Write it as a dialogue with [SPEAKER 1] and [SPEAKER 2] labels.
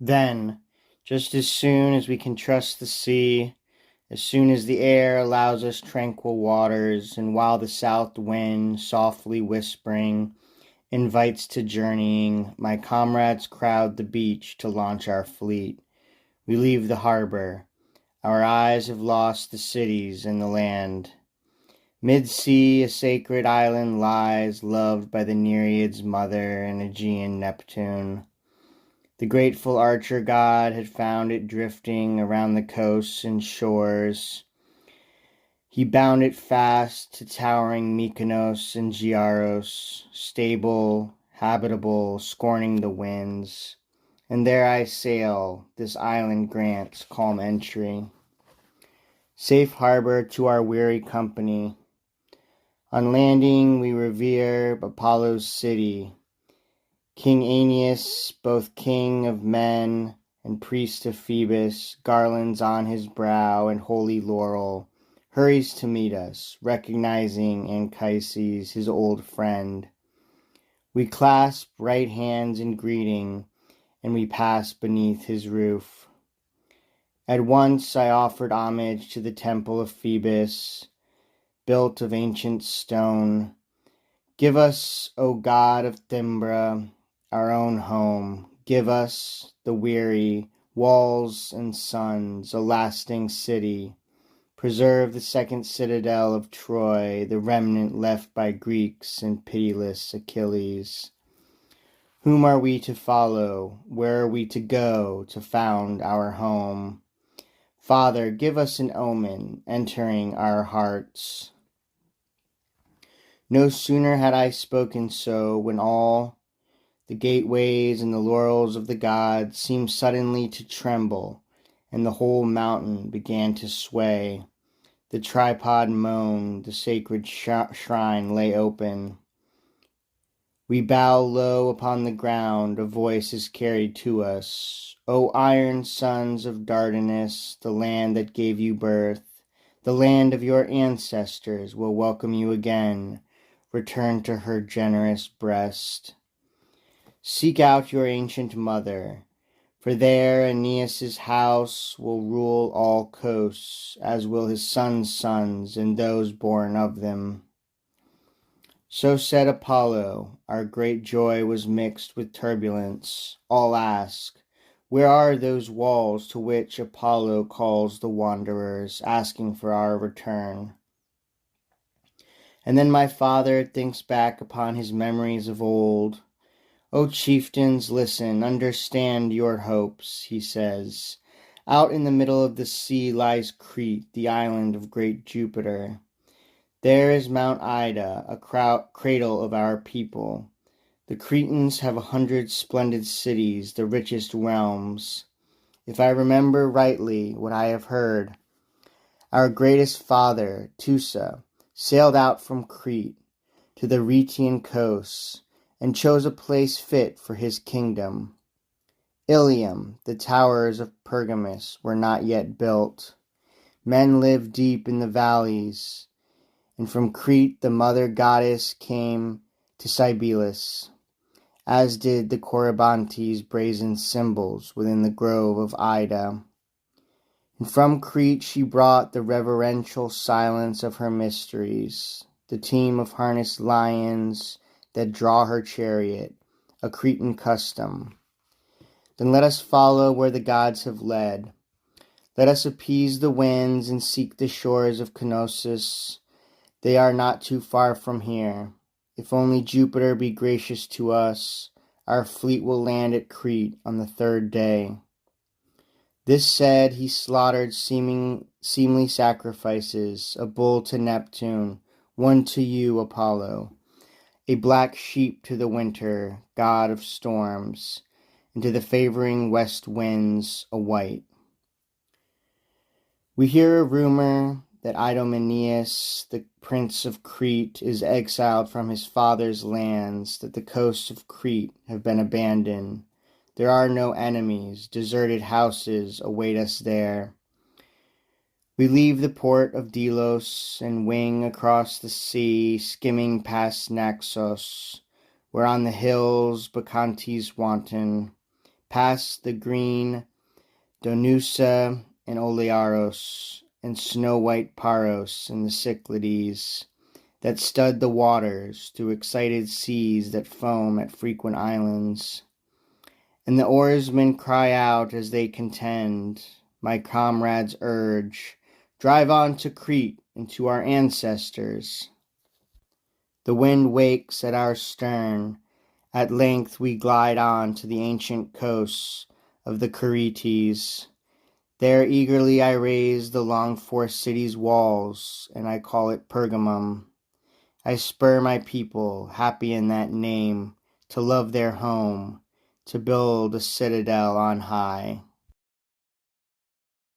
[SPEAKER 1] Then, just as soon as we can trust the sea, as soon as the air allows us tranquil waters, and while the south wind, softly whispering, invites to journeying, my comrades crowd the beach to launch our fleet. We leave the harbor. Our eyes have lost the cities and the land. Mid-sea, a sacred island lies, loved by the Nereid's mother and Aegean Neptune. The grateful archer god had found it drifting around the coasts and shores. He bound it fast to towering Mykonos and Giaros, stable, habitable, scorning the winds. And there I sail, this island grants calm entry. Safe harbor to our weary company. On landing we revere Apollo's city. King Aeneas, both king of men and priest of Phoebus, garlands on his brow and holy laurel, hurries to meet us, recognizing Anchises, his old friend. We clasp right hands in greeting, and we pass beneath his roof. At once I offered homage to the temple of Phoebus, built of ancient stone. Give us, O God of Thimbra, our own home. Give us, the weary, walls and suns, a lasting city. Preserve the second citadel of Troy, the remnant left by Greeks and pitiless Achilles. Whom are we to follow? Where are we to go to found our home? Father, give us an omen entering our hearts. No sooner had I spoken so when all the gateways and the laurels of the gods seemed suddenly to tremble, and the whole mountain began to sway. The tripod moaned, the sacred shrine lay open. We bow low upon the ground, a voice is carried to us. O iron sons of Dardanus, the land that gave you birth, the land of your ancestors will welcome you again. Return to her generous breast. Seek out your ancient mother, for there Aeneas' house will rule all coasts, as will his sons' sons and those born of them. So said Apollo. Our great joy was mixed with turbulence. All ask, where are those walls to which Apollo calls the wanderers, asking for our return? And then my father thinks back upon his memories of old. O chieftains, listen, understand your hopes, he says. Out in the middle of the sea lies Crete, the island of great Jupiter. There is Mount Ida, a cradle of our people. The Cretans have 100 splendid cities, the richest realms. If I remember rightly what I have heard, our greatest father, Teusa, sailed out from Crete to the Rhaetian coasts, and chose a place fit for his kingdom. Ilium, the towers of Pergamus, were not yet built. Men lived deep in the valleys, and from Crete the mother goddess came to Cybelus, as did the Corybantes' brazen symbols within the grove of Ida. And from Crete she brought the reverential silence of her mysteries, the team of harnessed lions that draw her chariot, a Cretan custom. Then let us follow where the gods have led. Let us appease the winds and seek the shores of Knossos. They are not too far from here. If only Jupiter be gracious to us, our fleet will land at Crete on the 3rd day. This said, he slaughtered seemly sacrifices, a bull to Neptune, one to you, Apollo, a black sheep to the winter, god of storms, and to the favoring west winds a white. We hear a rumor that Idomeneus, the prince of Crete, is exiled from his father's lands, that the coasts of Crete have been abandoned. There are no enemies, deserted houses await us there. We leave the port of Delos and wing across the sea, skimming past Naxos, where on the hills Bacchantes wanton, past the green Donusa and Olearos, and snow-white Paros and the Cyclades, that stud the waters through excited seas that foam at frequent islands. And the oarsmen cry out as they contend, my comrades urge, drive on to Crete and to our ancestors. The wind wakes at our stern, at length we glide on to the ancient coasts of the Curetes. There eagerly I raise the longed-for city's walls, and I call it Pergamum. I spur my people, happy in that name, to love their home, to build a citadel on high.